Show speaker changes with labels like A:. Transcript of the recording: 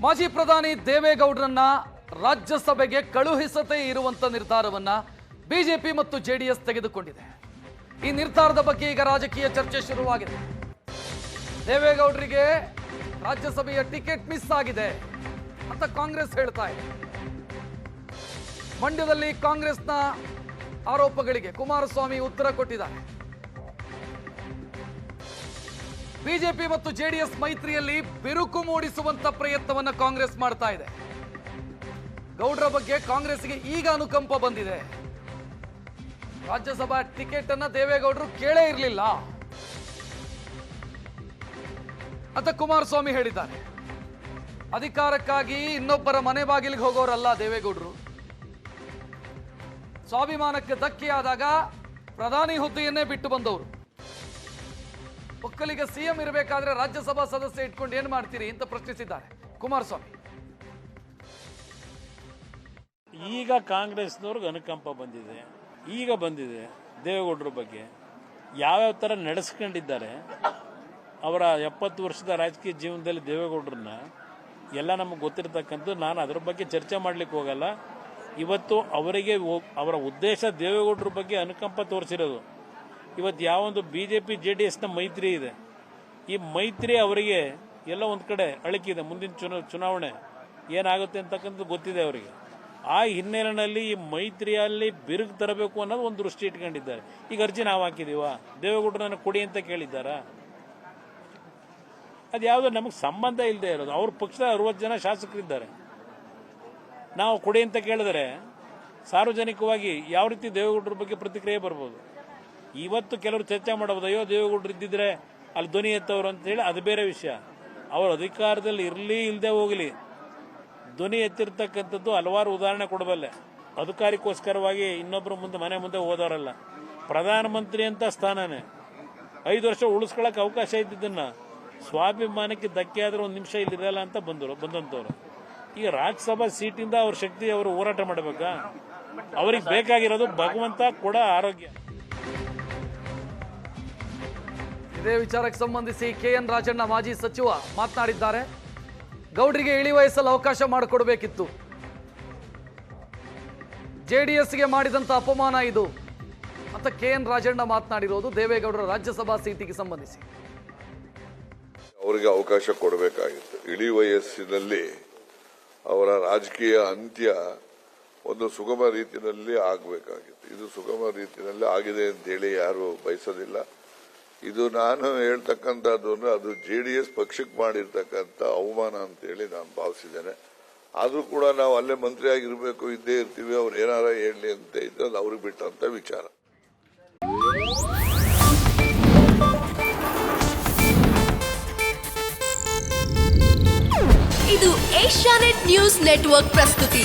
A: ಮಾಜಿ ಪ್ರಧಾನಿ ದೇವೇಗೌಡರನ್ನ ರಾಜ್ಯಸಭೆಗೆ ಕಳುಹಿಸದೇ ಇರುವಂತ ನಿರ್ಧಾರವನ್ನ ಬಿಜೆಪಿ ಮತ್ತು ಜೆಡಿಎಸ್ ತೆಗೆದುಕೊಂಡಿದೆ. ಈ ನಿರ್ಧಾರದ ಬಗ್ಗೆ ಈಗ ರಾಜಕೀಯ ಚರ್ಚೆ ಶುರುವಾಗಿದೆ. ದೇವೇಗೌಡರಿಗೆ ರಾಜ್ಯಸಭೆಯ ಟಿಕೆಟ್ ಮಿಸ್ ಆಗಿದೆ ಅಂತ ಕಾಂಗ್ರೆಸ್ ಹೇಳ್ತಾ ಇದೆ. ಮಂಡ್ಯದಲ್ಲಿ ಕಾಂಗ್ರೆಸ್ನ ಆರೋಪಗಳಿಗೆ ಕುಮಾರಸ್ವಾಮಿ ಉತ್ತರ ಕೊಟ್ಟಿದ್ದಾರೆ. ಬಿಜೆಪಿ ಮತ್ತು ಜೆಡಿಎಸ್ ಮೈತ್ರಿಯಲ್ಲಿ ಬಿರುಕು ಮೂಡಿಸುವಂತ ಪ್ರಯತ್ನವನ್ನ ಕಾಂಗ್ರೆಸ್ ಮಾಡ್ತಾ ಇದೆ. ಗೌಡ್ರ ಬಗ್ಗೆ ಕಾಂಗ್ರೆಸ್ಗೆ ಈಗ ಅನುಕಂಪ ಬಂದಿದೆ. ರಾಜ್ಯಸಭಾ ಟಿಕೆಟ್ ಅನ್ನ ದೇವೇಗೌಡರು ಕೇಳೇ ಇರಲಿಲ್ಲ ಅಂತ ಕುಮಾರಸ್ವಾಮಿ ಹೇಳಿದ್ದಾರೆ. ಅಧಿಕಾರಕ್ಕಾಗಿ ಇನ್ನೊಬ್ಬರ ಮನೆ ಬಾಗಿಲಿಗೆ ಹೋಗೋರಲ್ಲ ದೇವೇಗೌಡರು. ಸ್ವಾಭಿಮಾನಕ್ಕೆ ಧಕ್ಕೆಯಾದಾಗ ಪ್ರಧಾನಿ ಹುದ್ದೆಯನ್ನೇ ಬಿಟ್ಟು ಬಂದವರು. ಒಕ್ಕಲಿಗ ಸಿಎಂ ಇರಬೇಕಾದ್ರೆ ರಾಜ್ಯಸಭಾ ಸದಸ್ಯ ಇಟ್ಕೊಂಡು ಏನ್ ಮಾಡ್ತೀರಿ ಅಂತ ಪ್ರಶ್ನಿಸಿದ್ದಾರೆ ಕುಮಾರಸ್ವಾಮಿ.
B: ಈಗ ಕಾಂಗ್ರೆಸ್ನವ್ರಿಗೆ ಅನುಕಂಪ ಬಂದಿದೆ. ಈಗ ಬಂದಿದೆ ದೇವೇಗೌಡರ ಬಗ್ಗೆ ಯಾವ್ಯಾವ ಥರ ನಡೆಸ್ಕೊಂಡಿದ್ದಾರೆ. ಅವರ 70 ವರ್ಷದ ರಾಜಕೀಯ ಜೀವನದಲ್ಲಿ ದೇವೇಗೌಡರನ್ನ ಎಲ್ಲ ನಮಗೆ ಗೊತ್ತಿರತಕ್ಕಂಥದ್ದು. ನಾನು ಅದರ ಬಗ್ಗೆ ಚರ್ಚೆ ಮಾಡ್ಲಿಕ್ಕೆ ಹೋಗಲ್ಲ. ಇವತ್ತು ಅವರಿಗೆ ಅವರ ಉದ್ದೇಶ ದೇವೇಗೌಡರ ಬಗ್ಗೆ ಅನುಕಂಪ ತೋರಿಸಿರೋದು. ಇವತ್ತು ಯಾವೊಂದು BJP JDSನ ಮೈತ್ರಿ ಇದೆ, ಈ ಮೈತ್ರಿ ಅವರಿಗೆ ಎಲ್ಲ ಒಂದು ಕಡೆ ಅಳಕಿದೆ. ಮುಂದಿನ ಚುನಾವಣೆ ಏನಾಗುತ್ತೆ ಅಂತಕ್ಕಂಥದ್ದು ಗೊತ್ತಿದೆ ಅವರಿಗೆ. ಆ ಹಿನ್ನೆಲೆಯಲ್ಲಿ ಈ ಮೈತ್ರಿಯಲ್ಲಿ ಬಿರುಕು ತರಬೇಕು ಅನ್ನೋದು ಒಂದು ದೃಷ್ಟಿ ಇಟ್ಕೊಂಡಿದ್ದಾರೆ. ಈಗ ಅರ್ಜಿ ನಾವು ಹಾಕಿದೀವ, ದೇವೇಗೌಡರನ್ನ ಕೊಡಿ ಅಂತ ಕೇಳಿದ್ದಾರಾ? ಅದು ಯಾವುದೋ ನಮಗೆ ಸಂಬಂಧ ಇಲ್ಲದೆ ಇರೋದು. ಅವ್ರ ಪಕ್ಷದ 60 ಜನ ಶಾಸಕರಿದ್ದಾರೆ. ನಾವು ಕೊಡಿ ಅಂತ ಕೇಳಿದ್ರೆ ಸಾರ್ವಜನಿಕವಾಗಿ ಯಾವ ರೀತಿ ದೇವೇಗೌಡರ ಬಗ್ಗೆ ಪ್ರತಿಕ್ರಿಯೆ ಬರ್ಬೋದು. ಇವತ್ತು ಕೆಲವರು ಚರ್ಚೆ ಮಾಡಬಹುದು, ಅಯ್ಯೋ ದೇವೇಗೌಡರು ಇದ್ದಿದ್ರೆ ಅಲ್ಲಿ ಧ್ವನಿ ಎತ್ತವರು ಅಂತ ಹೇಳಿ, ಅದು ಬೇರೆ ವಿಷಯ. ಅವರು ಅಧಿಕಾರದಲ್ಲಿ ಇರಲಿ ಇಲ್ಲದೆ ಹೋಗಲಿ, ಧ್ವನಿ ಎತ್ತಿರ್ತಕ್ಕಂಥದ್ದು ಹಲವಾರು ಉದಾಹರಣೆ ಕೊಡಬಲ್ಲೆ. ಅಧಿಕಾರಕ್ಕೋಸ್ಕರವಾಗಿ ಇನ್ನೊಬ್ಬರು ಮನೆ ಮುಂದೆ ಹೋದವರಲ್ಲ. ಪ್ರಧಾನಮಂತ್ರಿ ಅಂತ ಸ್ಥಾನನೇ 5 ವರ್ಷ ಉಳಿಸ್ಕೊಳ್ಳೋಕೆ ಅವಕಾಶ ಇದ್ದಿದ್ದನ್ನ ಸ್ವಾಭಿಮಾನಕ್ಕೆ ಧಕ್ಕೆ ಆದ್ರೆ 1 ನಿಮಿಷ ಇಲ್ಲಿರಲ್ಲ ಅಂತ ಬಂದಂತವ್ರು. ಈಗ ರಾಜ್ಯಸಭಾ ಸೀಟಿಂದ ಅವ್ರ ಶಕ್ತಿ ಅವರು ಹೋರಾಟ ಮಾಡಬೇಕಾ? ಅವ್ರಿಗೆ ಬೇಕಾಗಿರೋದು ಭಗವಂತ ಕೊಡ ಆರೋಗ್ಯ.
A: ಇದೇ ವಿಚಾರಕ್ಕೆ ಸಂಬಂಧಿಸಿ KN ರಾಜಣ್ಣ ಮಾಜಿ ಸಚಿವ ಮಾತನಾಡಿದ್ದಾರೆ. ಗೌಡ್ರಿಗೆ ಇಳಿ ವಯಸ್ಸಲ್ಲಿ ಅವಕಾಶ ಮಾಡಿಕೊಡ್ಬೇಕಿತ್ತು. JDSಗೆ ಮಾಡಿದಂತ ಅಪಮಾನ ಇದು ಅಂತ KN ರಾಜಣ್ಣ ಮಾತನಾಡಿರೋದು ದೇವೇಗೌಡರ ರಾಜ್ಯಸಭಾ ಸೀಟಿಗೆ ಸಂಬಂಧಿಸಿ.
C: ಅವರಿಗೆ ಅವಕಾಶ ಕೊಡಬೇಕಾಗಿತ್ತು. ಇಳಿ ವಯಸ್ಸಿನಲ್ಲಿ ಅವರ ರಾಜಕೀಯ ಅಂತ್ಯ ಒಂದು ಸುಗಮ ರೀತಿಯಲ್ಲಿ ಆಗಬೇಕಾಗಿತ್ತು. ಇದು ಸುಗಮ ರೀತಿಯಲ್ಲಿ ಆಗಿದೆ ಅಂತೇಳಿ ಯಾರು ಬಯಸೋದಿಲ್ಲ. ಇದು ನಾನು ಹೇಳ್ತಕ್ಕಂಥದ್ದು ಅದು JDS ಪಕ್ಷಕ್ಕೆ ಮಾಡಿರ್ತಕ್ಕಂಥ ಅವಮಾನ ಅಂತೇಳಿ ನಾನು ಭಾವಿಸಿದ್ದೇನೆ. ಆದ್ರೂ ಕೂಡ ನಾವು ಅಲ್ಲೇ ಮಂತ್ರಿ ಆಗಿರ್ಬೇಕು, ಇದ್ದೇ ಇರ್ತೀವಿ, ಅವ್ರು ಏನಾರ ಹೇಳಲಿ ಅಂತ ಇದ್ದು ಅದು ಅವ್ರಿಗೆ ಬಿಟ್ಟಂತ ವಿಚಾರ.
D: ಇದು ಏಷ್ಯಾನೆಟ್ ನ್ಯೂಸ್ ನೆಟ್ವರ್ಕ್ ಪ್ರಸ್ತುತಿ.